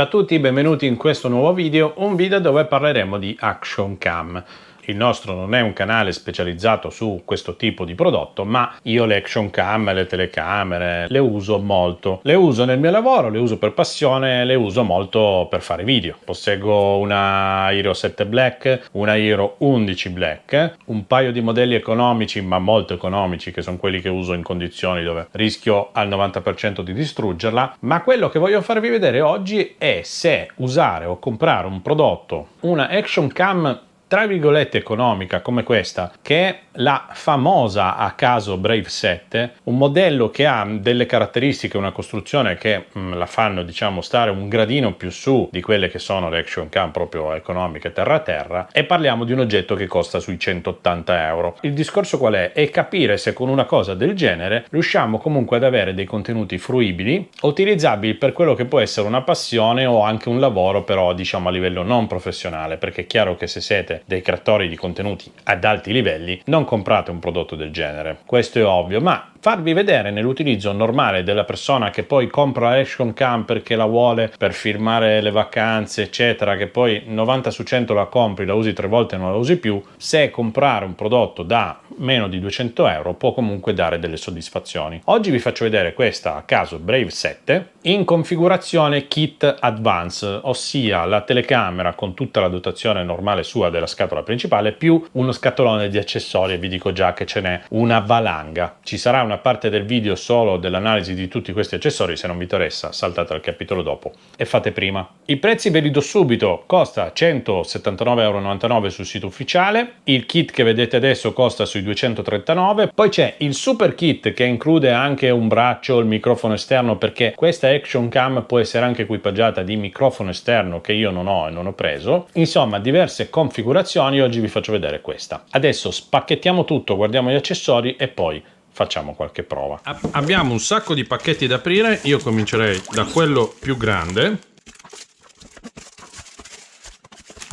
Ciao a tutti, benvenuti in questo nuovo video, un video dove parleremo di Action Cam. Il nostro non è un canale specializzato su questo tipo di prodotto, ma io le Action Cam, le telecamere, le uso molto. Le uso nel mio lavoro, le uso per passione, le uso molto per fare video. Posseggo una Hero 7 Black, una Hero 11 Black, un paio di modelli economici, ma molto economici, che sono quelli che uso in condizioni dove rischio al 90% di distruggerla. Ma quello che voglio farvi vedere oggi è se usare o comprare un prodotto, una Action Cam tra virgolette economica come questa, che è la famosa a caso Brave 7, un modello che ha delle caratteristiche, una costruzione che la fanno diciamo stare un gradino più su di quelle che sono le Action Cam proprio economiche terra a terra, e parliamo di un oggetto che costa sui 180 euro. Il discorso qual è? È capire se con una cosa del genere riusciamo comunque ad avere dei contenuti fruibili, utilizzabili per quello che può essere una passione o anche un lavoro, però diciamo a livello non professionale, perché è chiaro che se siete dei creatori di contenuti ad alti livelli non comprate un prodotto del genere, questo è ovvio, ma farvi vedere nell'utilizzo normale della persona che poi compra l'Action Cam perché la vuole per filmare le vacanze eccetera, che poi 90 su 100 la compri, la usi 3 volte e non la usi più, se comprare un prodotto da meno di 200 euro può comunque dare delle soddisfazioni. Oggi vi faccio vedere questa a caso Brave 7 in configurazione kit advance, ossia la telecamera con tutta la dotazione normale sua della scatola principale più uno scatolone di accessori, e vi dico già che ce n'è una valanga. Ci sarà una parte del video solo dell'analisi di tutti questi accessori, se non vi interessa saltate al capitolo dopo e fate prima. I prezzi ve li do subito, costa 179,99 euro sul sito ufficiale, il kit che vedete adesso costa sui 239, poi c'è il super kit che include anche un braccio, il microfono esterno, perché questa Action Cam può essere anche equipaggiata di microfono esterno che io non ho e non ho preso, insomma diverse configurazioni. Oggi vi faccio vedere questa. Adesso spacchettiamo tutto, guardiamo gli accessori e poi facciamo qualche prova. Abbiamo un sacco di pacchetti da aprire, io comincerei da quello più grande,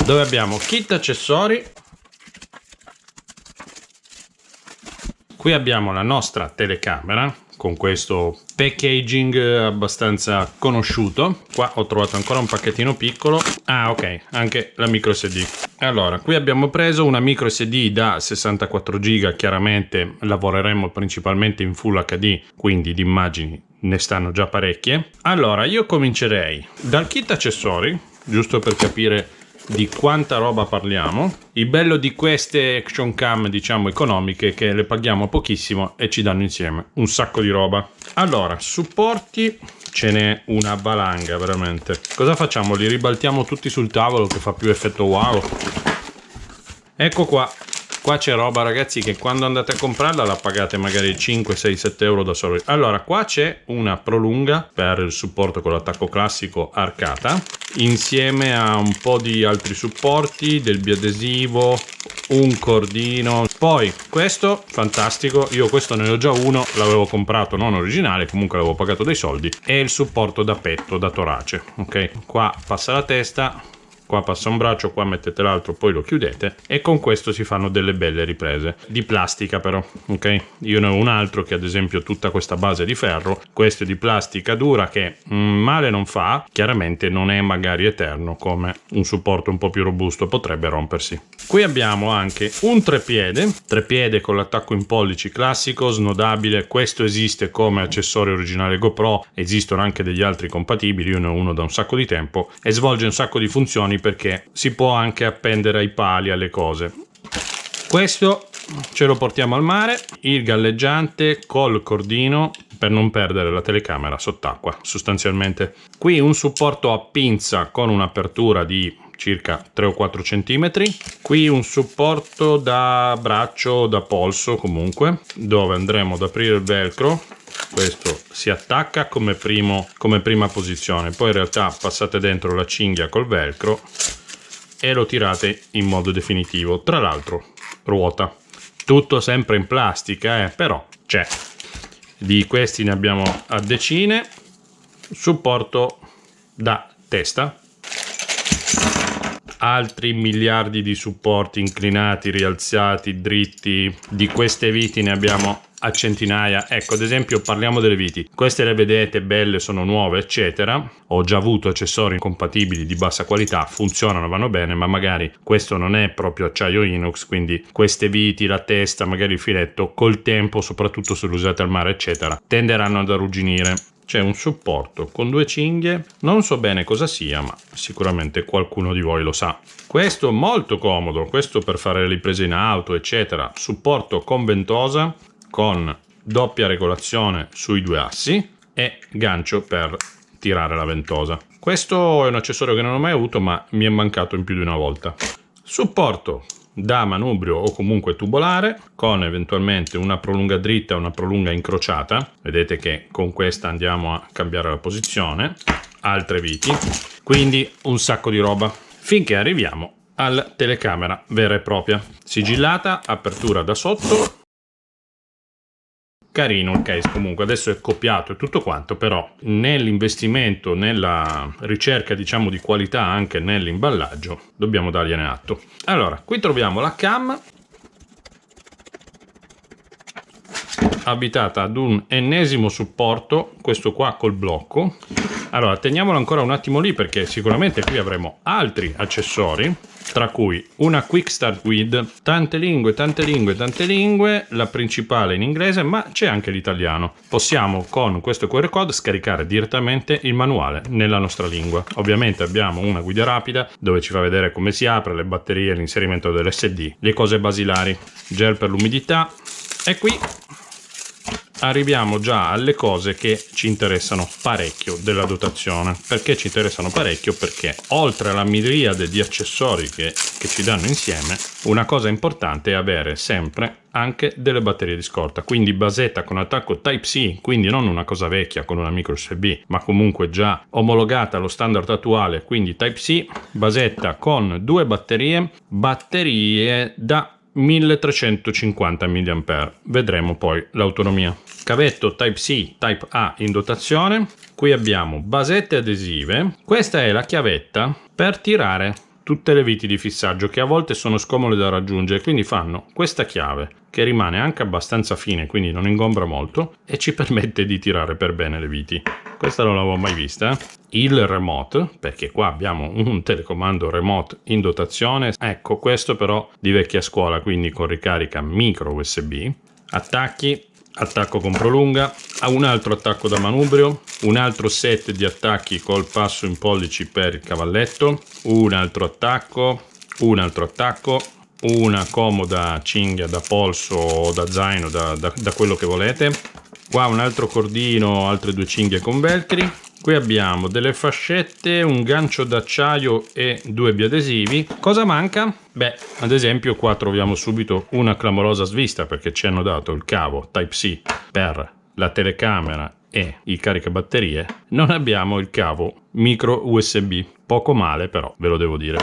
dove abbiamo kit accessori. Qui abbiamo la nostra telecamera con questo packaging abbastanza conosciuto. Qua ho trovato ancora un pacchettino piccolo. Ah, ok, anche la micro SD. Allora, qui abbiamo preso una micro SD da 64 giga, chiaramente lavoreremo principalmente in Full HD, quindi di immagini ne stanno già parecchie. Allora, io comincerei dal kit accessori, giusto per capire di quanta roba parliamo. Il bello di queste Action Cam diciamo economiche è che le paghiamo pochissimo e ci danno insieme un sacco di roba. Allora, supporti ce n'è una valanga veramente. Cosa facciamo? Li ribaltiamo tutti sul tavolo che fa più effetto wow? Ecco qua. Qua c'è roba ragazzi che quando andate a comprarla la pagate magari 5, 6, 7 euro da solo. Allora qua c'è una prolunga per il supporto con l'attacco classico arcata, insieme a un po' di altri supporti, del biadesivo, un cordino. Poi questo fantastico, io questo ne ho già uno, l'avevo comprato non originale, comunque l'avevo pagato dei soldi, è il supporto da petto, da torace, ok? Qua passa la testa, qua passa un braccio, qua mettete l'altro, poi lo chiudete e con questo si fanno delle belle riprese. Di plastica però, ok? Io ne ho un altro che ad esempio tutta questa base di ferro, questo è di plastica dura che male non fa, chiaramente non è magari eterno come un supporto un po' più robusto, potrebbe rompersi. Qui abbiamo anche un trepiede con l'attacco in pollici classico, snodabile, questo esiste come accessorio originale GoPro, esistono anche degli altri compatibili, io ne ho uno da un sacco di tempo e svolge un sacco di funzioni perché si può anche appendere ai pali, alle cose. Questo ce lo portiamo al mare, il galleggiante col cordino per non perdere la telecamera sott'acqua sostanzialmente. Qui un supporto a pinza con un'apertura di circa 3 o 4 centimetri. Qui un supporto da braccio, da polso comunque, dove andremo ad aprire il velcro. Questo si attacca come prima posizione, poi in realtà passate dentro la cinghia col velcro e lo tirate in modo definitivo. Tra l'altro ruota, tutto sempre in plastica, però c'è. Di questi ne abbiamo a decine. Supporto da testa, altri miliardi di supporti inclinati, rialzati, dritti. Di queste viti ne abbiamo a centinaia. Ecco, ad esempio parliamo delle viti, queste le vedete belle, sono nuove eccetera, ho già avuto accessori compatibili di bassa qualità, funzionano, vanno bene, ma magari questo non è proprio acciaio inox, quindi queste viti, la testa, magari il filetto, col tempo, soprattutto se lo usate al mare eccetera, tenderanno ad arrugginire. C'è un supporto con 2 cinghie, non so bene cosa sia, ma sicuramente qualcuno di voi lo sa. Questo molto comodo, questo per fare le riprese in auto eccetera, supporto con ventosa, con doppia regolazione sui 2 assi e gancio per tirare la ventosa. Questo è un accessorio che non ho mai avuto, ma mi è mancato in più di una volta. Supporto da manubrio o comunque tubolare, con eventualmente una prolunga dritta e una prolunga incrociata. Vedete che con questa andiamo a cambiare la posizione. Altre viti, quindi un sacco di roba, finché arriviamo alla telecamera vera e propria. Sigillata, apertura da sotto. Carino il case, comunque adesso è copiato e tutto quanto, però nell'investimento, nella ricerca diciamo di qualità anche nell'imballaggio dobbiamo dargliene atto. Allora, qui troviamo la cam abitata ad un ennesimo supporto, questo qua col blocco. Allora, teniamolo ancora un attimo lì perché sicuramente qui avremo altri accessori, tra cui una quick start guide, tante lingue, la principale in inglese, ma c'è anche l'italiano. Possiamo con questo QR code scaricare direttamente il manuale nella nostra lingua. Ovviamente abbiamo una guida rapida dove ci fa vedere come si apre, le batterie, l'inserimento dell'SD, le cose basilari, gel per l'umidità. E qui arriviamo già alle cose che ci interessano parecchio della dotazione. Perché ci interessano parecchio? Perché oltre alla miriade di accessori che ci danno insieme, una cosa importante è avere sempre anche delle batterie di scorta, quindi basetta con attacco Type-C, quindi non una cosa vecchia con una micro USB, ma comunque già omologata allo standard attuale, quindi Type-C, basetta con 2 batterie da 1350 mAh, vedremo poi l'autonomia. Cavetto Type-C, Type-A in dotazione. Qui abbiamo basette adesive, questa è la chiavetta per tirare tutte le viti di fissaggio che a volte sono scomode da raggiungere, quindi fanno questa chiave che rimane anche abbastanza fine, quindi non ingombra molto e ci permette di tirare per bene le viti. Questa non l'avevo mai vista. Il remote, perché qua abbiamo un telecomando remote in dotazione, ecco questo però di vecchia scuola, quindi con ricarica micro USB, attacchi, attacco con prolunga, un altro attacco da manubrio, un altro set di attacchi col passo in pollici per il cavalletto, un altro attacco, una comoda cinghia da polso o da zaino, da quello che volete. Qua un altro cordino, altre 2 cinghie con velcri. Qui abbiamo delle fascette, un gancio d'acciaio e 2 biadesivi. Cosa manca? Beh, ad esempio qua troviamo subito una clamorosa svista perché ci hanno dato il cavo Type-C per la telecamera e il caricabatterie. Non abbiamo il cavo micro USB. Poco male però, ve lo devo dire.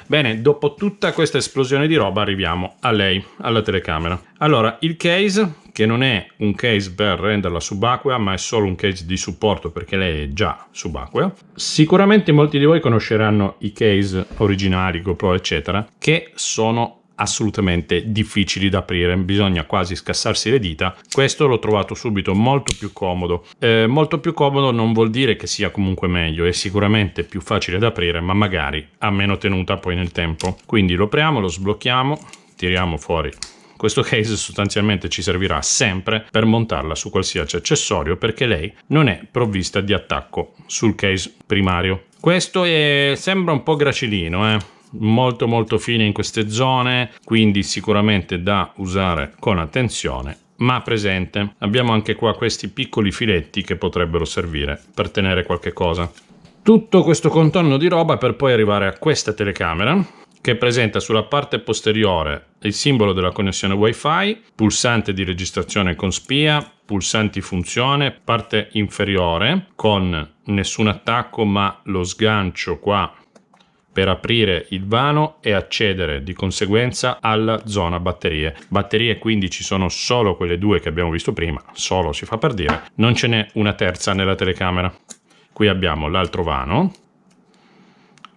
Bene, dopo tutta questa esplosione di roba arriviamo a lei, alla telecamera. Allora, il case, che non è un case per renderla subacquea, ma è solo un case di supporto perché lei è già subacquea. Sicuramente molti di voi conosceranno i case originali, GoPro eccetera, che sono assolutamente difficili da aprire, bisogna quasi scassarsi le dita. Questo l'ho trovato subito molto più comodo. Molto più comodo non vuol dire che sia comunque meglio, è sicuramente più facile da aprire, ma magari ha meno tenuta poi nel tempo. Quindi lo apriamo, lo sblocchiamo, tiriamo fuori. Questo case sostanzialmente ci servirà sempre per montarla su qualsiasi accessorio perché lei non è provvista di attacco sul case primario. Questo sembra un po' gracilino, molto fine in queste zone, quindi sicuramente da usare con attenzione, ma presente. Abbiamo anche qua questi piccoli filetti che potrebbero servire per tenere qualche cosa. Tutto questo contorno di roba per poi arrivare a questa telecamera che presenta sulla parte posteriore il simbolo della connessione Wi-Fi, pulsante di registrazione con spia, pulsanti funzione, parte inferiore con nessun attacco ma lo sgancio qua per aprire il vano e accedere di conseguenza alla zona batterie. Batterie quindi ci sono solo quelle 2 che abbiamo visto prima, solo si fa per dire, non ce n'è una terza nella telecamera. Qui abbiamo l'altro vano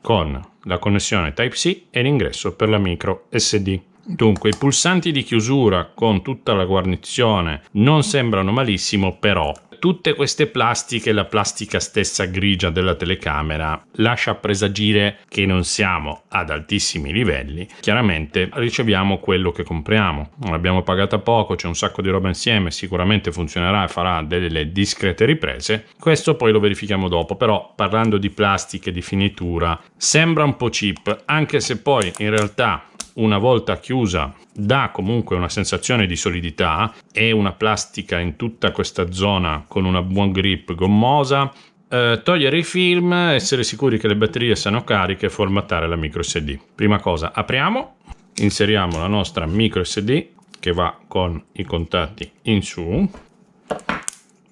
con la connessione Type-C e l'ingresso per la micro SD. Dunque, i pulsanti di chiusura con tutta la guarnizione non sembrano malissimo, però tutte queste plastiche, la plastica stessa grigia della telecamera, lascia presagire che non siamo ad altissimi livelli. Chiaramente riceviamo quello che compriamo. L'abbiamo pagata poco, c'è un sacco di roba insieme, sicuramente funzionerà e farà delle discrete riprese. Questo poi lo verifichiamo dopo, però parlando di plastiche, di finitura, sembra un po' cheap, anche se poi in realtà una volta chiusa dà comunque una sensazione di solidità. È una plastica in tutta questa zona con una buon grip gommosa. Togliere i film, essere sicuri che le batterie siano cariche e formattare la micro SD. Prima cosa, apriamo, inseriamo la nostra micro SD che va con i contatti in su,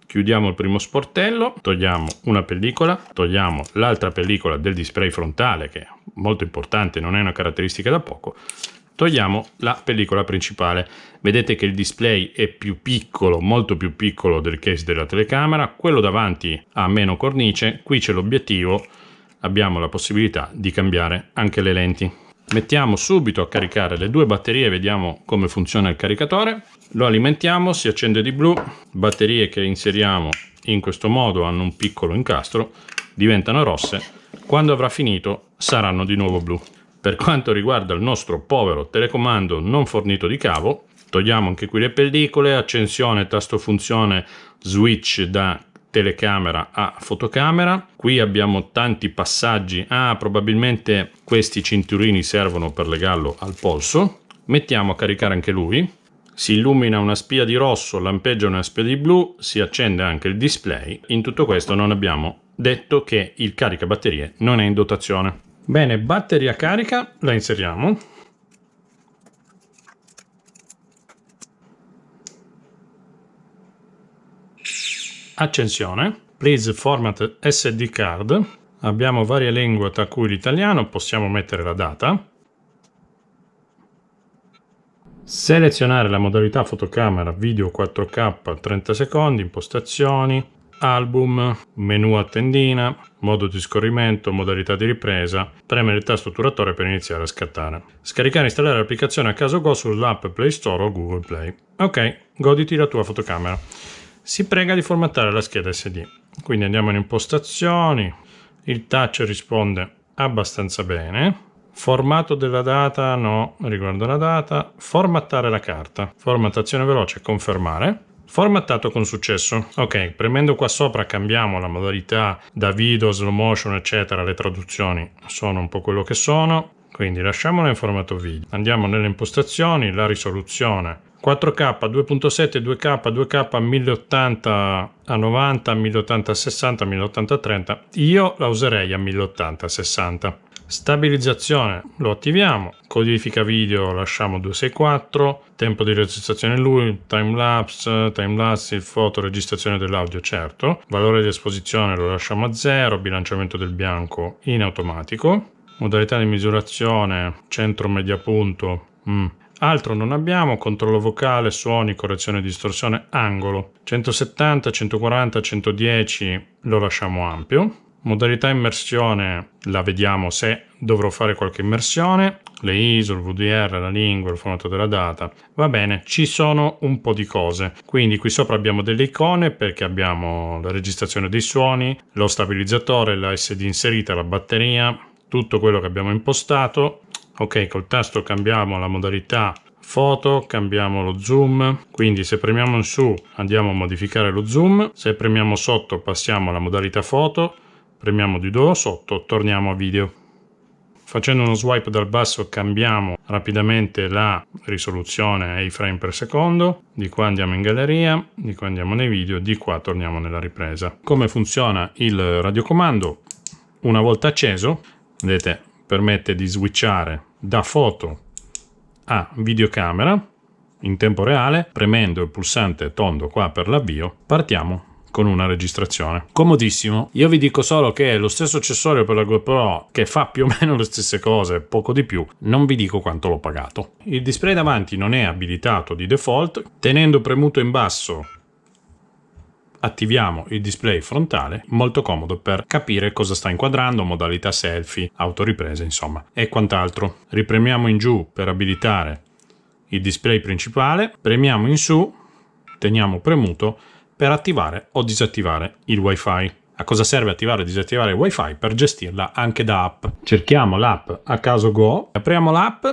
chiudiamo il primo sportello, togliamo una pellicola, togliamo l'altra pellicola del display frontale, che è molto importante, non è una caratteristica da poco, togliamo la pellicola principale. Vedete che il display è più piccolo, molto più piccolo del case della telecamera, quello davanti ha meno cornice, qui c'è l'obiettivo, abbiamo la possibilità di cambiare anche le lenti. Mettiamo subito a caricare le due batterie, vediamo come funziona il caricatore. Lo alimentiamo, si accende di blu, batterie che inseriamo in questo modo hanno un piccolo incastro, diventano rosse, quando avrà finito saranno di nuovo blu. Per quanto riguarda il nostro povero telecomando non fornito di cavo, togliamo anche qui le pellicole, accensione, tasto funzione, switch da telecamera a fotocamera. Qui abbiamo tanti passaggi. Probabilmente questi cinturini servono per legarlo al polso. Mettiamo a caricare anche lui. Si illumina una spia di rosso, lampeggia una spia di blu, si accende anche il display. In tutto questo non abbiamo detto che il caricabatterie non è in dotazione. Bene, batteria carica, la inseriamo. Accensione. Please format SD card. Abbiamo varie lingue tra cui l'italiano, possiamo mettere la data. Selezionare la modalità fotocamera video 4K 30 secondi, impostazioni, album, menu a tendina, modo di scorrimento, modalità di ripresa, premere il tasto otturatore per iniziare a scattare. Scaricare e installare l'applicazione a caso Go sull'app Play Store o Google Play. Ok, goditi la tua fotocamera. Si prega di formattare la scheda SD. Quindi andiamo in impostazioni, il touch risponde abbastanza bene. Formato della data, no, riguardo la data. Formattare la carta, formattazione veloce, confermare. Formattato con successo. Ok, premendo qua sopra cambiamo la modalità da video, slow motion, eccetera. Le traduzioni sono un po' quello che sono, quindi lasciamola in formato video. Andiamo nelle impostazioni, la risoluzione 4K, 2.7, 2K, 2K, 1080 a 90, 1080 a 60, 1080 a 30. Io la userei a 1080 a 60. Stabilizzazione lo attiviamo, codifica video lasciamo 264, tempo di registrazione lui, timelapse, il foto, registrazione dell'audio certo, valore di esposizione lo lasciamo a 0, bilanciamento del bianco in automatico, modalità di misurazione, centro media punto, altro non abbiamo, controllo vocale, suoni, correzione di distorsione, angolo, 170, 140, 110 lo lasciamo ampio. Modalità immersione la vediamo se dovrò fare qualche immersione, le ISO, il VDR, la lingua, il formato della data. Va bene, ci sono un po' di cose. Quindi qui sopra abbiamo delle icone perché abbiamo la registrazione dei suoni, lo stabilizzatore, la SD inserita, la batteria, tutto quello che abbiamo impostato. Ok, col tasto cambiamo la modalità foto, cambiamo lo zoom, quindi se premiamo in su andiamo a modificare lo zoom, se premiamo sotto passiamo alla modalità foto, premiamo di nuovo sotto, torniamo a video. Facendo uno swipe dal basso cambiamo rapidamente la risoluzione ai frame per secondo, di qua andiamo in galleria, di qua andiamo nei video, di qua torniamo nella ripresa. Come funziona il radiocomando? Una volta acceso, vedete, permette di switchare da foto a videocamera in tempo reale. Premendo il pulsante tondo qua per l'avvio partiamo con una registrazione. Comodissimo. Io vi dico solo che è lo stesso accessorio per la GoPro che fa più o meno le stesse cose, poco di più. Non vi dico quanto l'ho pagato. Il display davanti non è abilitato di default. Tenendo premuto in basso attiviamo il display frontale, molto comodo per capire cosa sta inquadrando, modalità selfie, autoriprese, insomma, e quant'altro. Ripremiamo in giù per abilitare il display principale, premiamo in su, teniamo premuto per attivare o disattivare il wifi. A cosa serve attivare o disattivare il wifi? Per gestirla anche da app. Cerchiamo l'app a caso Go, apriamo l'app.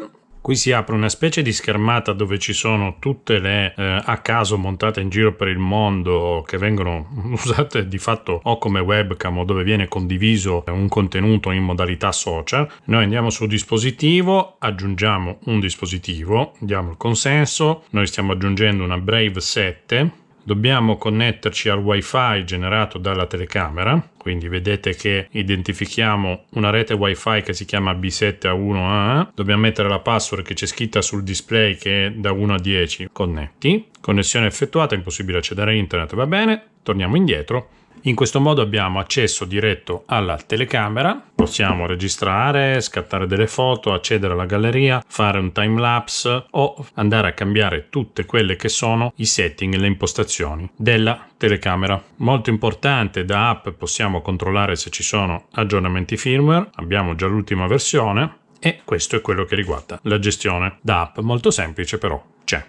Qui si apre una specie di schermata dove ci sono tutte le a caso montate in giro per il mondo che vengono usate di fatto o come webcam o dove viene condiviso un contenuto in modalità social. Noi andiamo sul dispositivo, aggiungiamo un dispositivo, diamo il consenso, noi stiamo aggiungendo una Brave 7. Dobbiamo connetterci al wifi generato dalla telecamera, quindi vedete che identifichiamo una rete wifi che si chiama B7A1A, dobbiamo mettere la password che c'è scritta sul display che è da 1 a 10, connetti, connessione effettuata, impossibile accedere a internet, va bene, torniamo indietro. In questo modo abbiamo accesso diretto alla telecamera, possiamo registrare, scattare delle foto, accedere alla galleria, fare un timelapse o andare a cambiare tutte quelle che sono i setting e le impostazioni della telecamera. Molto importante, da app possiamo controllare se ci sono aggiornamenti firmware, abbiamo già l'ultima versione e questo è quello che riguarda la gestione da app, molto semplice però c'è.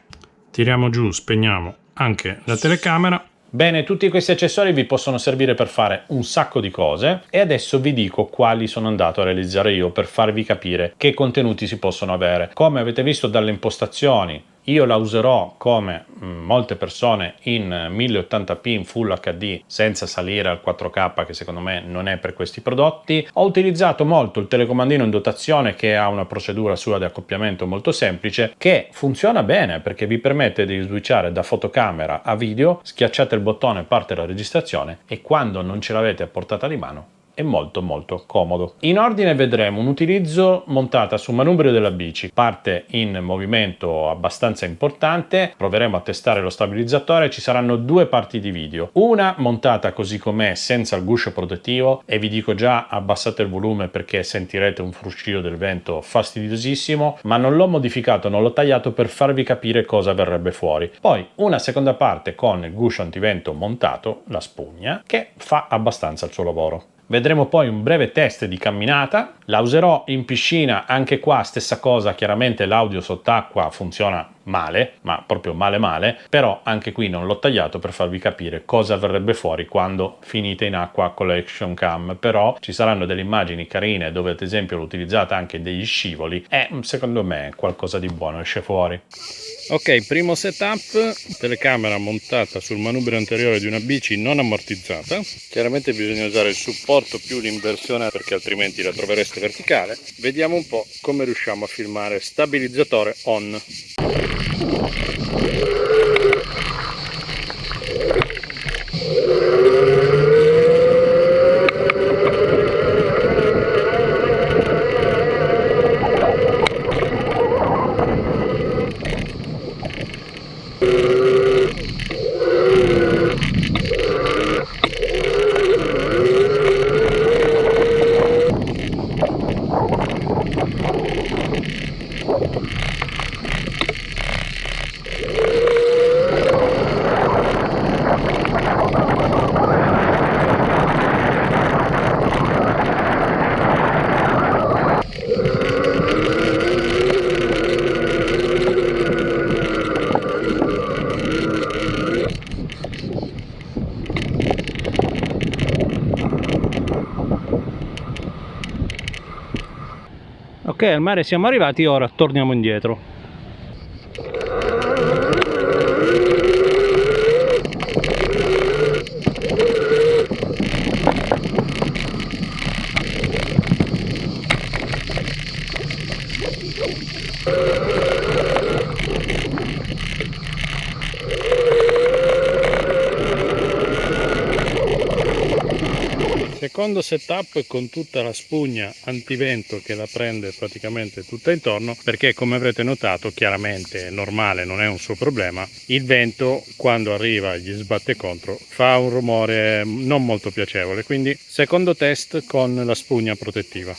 Tiriamo giù, spegniamo anche la telecamera. Bene, tutti questi accessori vi possono servire per fare un sacco di cose e adesso vi dico quali sono andato a realizzare io per farvi capire che contenuti si possono avere. Come avete visto dalle impostazioni, io la userò come molte persone in 1080p in Full HD senza salire al 4K, che secondo me non è per questi prodotti. Ho utilizzato molto il telecomandino in dotazione, che ha una procedura sua di accoppiamento molto semplice che funziona bene perché vi permette di switchare da fotocamera a video, schiacciate il bottone, parte la registrazione e quando non ce l'avete a portata di mano è molto comodo. In ordine vedremo un utilizzo montata sul manubrio della bici, parte in movimento abbastanza importante, proveremo a testare lo stabilizzatore, ci saranno due parti di video, una montata così com'è senza il guscio protettivo e vi dico già abbassate il volume perché sentirete un fruscio del vento fastidiosissimo, ma non l'ho modificato, non l'ho tagliato per farvi capire cosa verrebbe fuori. Poi una seconda parte con il guscio antivento montato, la spugna, che fa abbastanza il suo lavoro. Vedremo poi un breve test di camminata, la userò in piscina, anche qua stessa cosa, chiaramente l'audio sott'acqua funziona male, ma proprio male, però anche qui non l'ho tagliato per farvi capire cosa verrebbe fuori quando finite in acqua con l'action cam, però ci saranno delle immagini carine dove ad esempio l'ho utilizzata anche degli scivoli e secondo me qualcosa di buono esce fuori. Ok, primo setup, telecamera montata sul manubrio anteriore di una bici non ammortizzata. Chiaramente bisogna usare il supporto più l'inversione perché altrimenti la trovereste verticale. Vediamo un po' come riusciamo a filmare stabilizzatore on. Ok, al mare siamo arrivati, ora torniamo indietro. Secondo setup con tutta la spugna antivento che la prende praticamente tutta intorno, perché come avrete notato chiaramente è normale, non è un suo problema, il vento quando arriva e gli sbatte contro fa un rumore non molto piacevole, quindi secondo test con la spugna protettiva.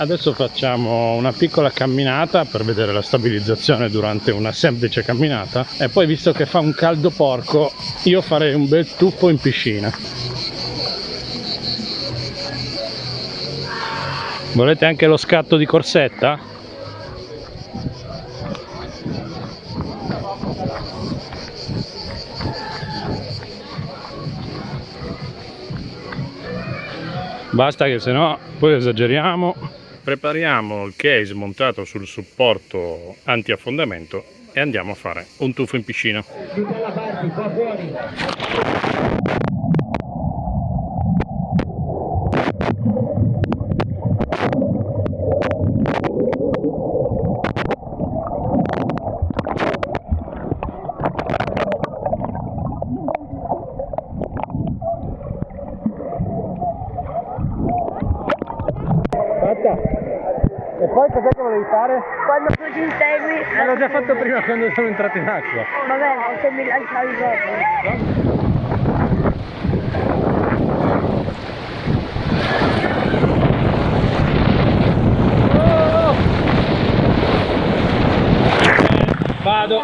Adesso facciamo una piccola camminata per vedere la stabilizzazione durante una semplice camminata e poi, visto che fa un caldo porco, io farei un bel tuffo in piscina. Volete anche lo scatto di corsetta? Basta che sennò poi esageriamo. Prepariamo il case montato sul supporto anti-affondamento e andiamo a fare un tuffo in piscina. E poi cos'è che volevi fare? Quando tu ti insegui... L'ho già fatto prima quando sono entrato in acqua. Vabbè, se mi lasciavi dopo. Vado.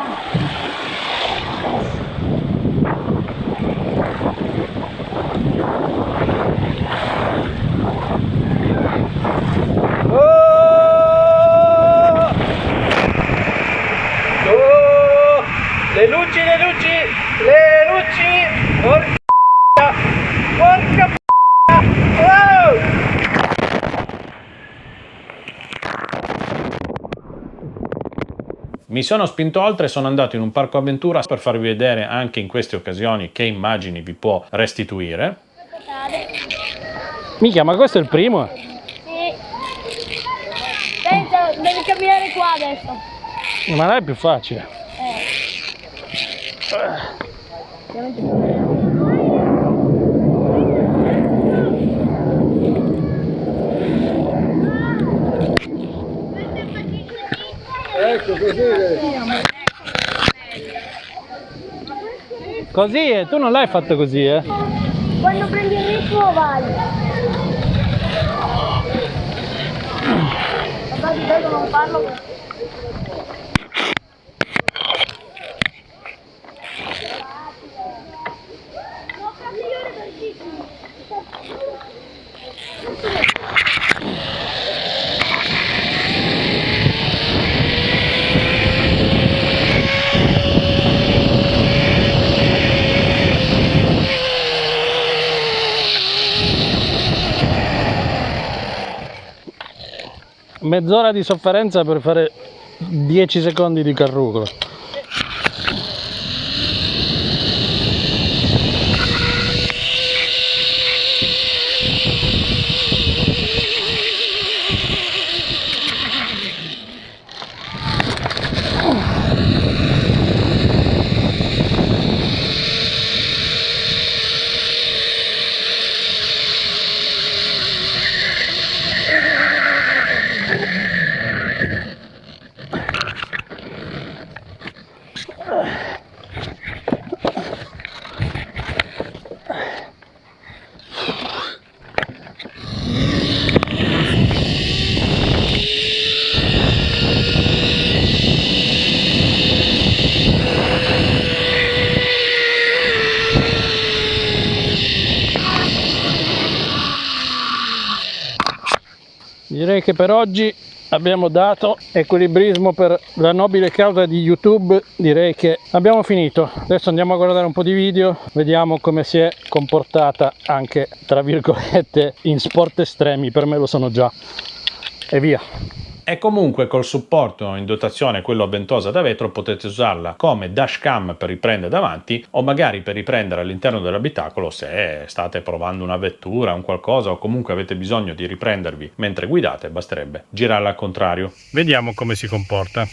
Le luci, le luci, le luci, porca oh! Mi sono spinto oltre e sono andato in un parco avventura per farvi vedere anche in queste occasioni che immagini vi può restituire. Minchia, ma questo è il primo? Sì. Pensa, devi camminare qua adesso. Ma non è più facile. Ecco Così, tu non l'hai fatto così, eh? Quando prendi il ritmo vai. Papà, ti prego, non farlo. Mezz'ora di sofferenza per fare 10 secondi di carrucolo. Direi che per oggi abbiamo dato equilibrismo per la nobile causa di YouTube. Direi che abbiamo finito. Adesso andiamo a guardare un po' di video, vediamo come si è comportata anche, tra virgolette, in sport estremi. Per me lo sono già. E via. E comunque col supporto in dotazione, quello a ventosa da vetro, potete usarla come dashcam per riprendere davanti o magari per riprendere all'interno dell'abitacolo se state provando una vettura, un qualcosa, o comunque avete bisogno di riprendervi mentre guidate, basterebbe girarla al contrario. Vediamo come si comporta.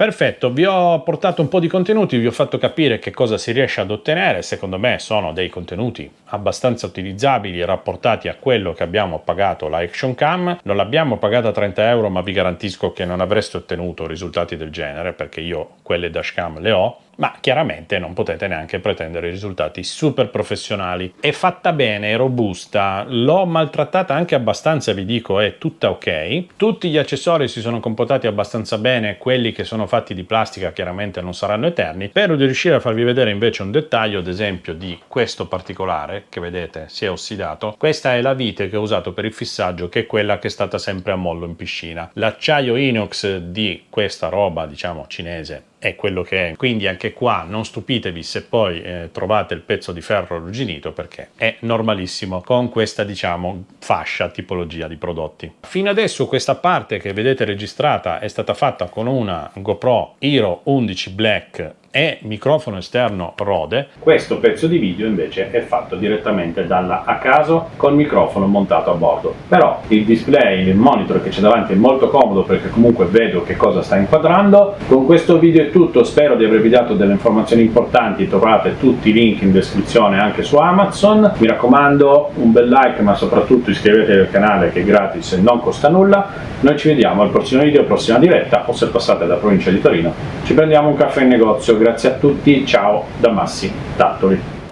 Perfetto, vi ho portato un po' di contenuti, vi ho fatto capire che cosa si riesce ad ottenere. Secondo me sono dei contenuti abbastanza utilizzabili rapportati a quello che abbiamo pagato la Action Cam. Non l'abbiamo pagata 30 euro, ma vi garantisco che non avreste ottenuto risultati del genere, perché io quelle dashcam le ho, ma chiaramente non potete neanche pretendere risultati super professionali. È fatta bene, è robusta, l'ho maltrattata anche abbastanza, vi dico, è tutta ok. Tutti gli accessori si sono comportati abbastanza bene, quelli che sono fatti di plastica chiaramente non saranno eterni. Spero di riuscire a farvi vedere invece un dettaglio, ad esempio di questo particolare che vedete si è ossidato. Questa è la vite che ho usato per il fissaggio, che è quella che è stata sempre a mollo in piscina. L'acciaio inox di questa roba, diciamo cinese, è quello che è, quindi anche qua non stupitevi se poi trovate il pezzo di ferro arrugginito, perché è normalissimo con questa, diciamo, fascia tipologia di prodotti. Fino adesso questa parte che vedete registrata è stata fatta con una GoPro Hero 11 Black e microfono esterno Rode. Questo pezzo di video invece è fatto direttamente dalla a caso col microfono montato a bordo, però il display, il monitor che c'è davanti è molto comodo perché comunque vedo che cosa sta inquadrando. Con questo video è tutto, spero di avervi dato delle informazioni importanti, trovate tutti i link in descrizione anche su Amazon. Mi raccomando, un bel like, ma soprattutto iscrivetevi al canale che è gratis e non costa nulla. Noi ci vediamo al prossimo video, prossima diretta, o se passate da provincia di Torino ci prendiamo un caffè in negozio. Grazie a tutti, ciao da Massi Tattoli.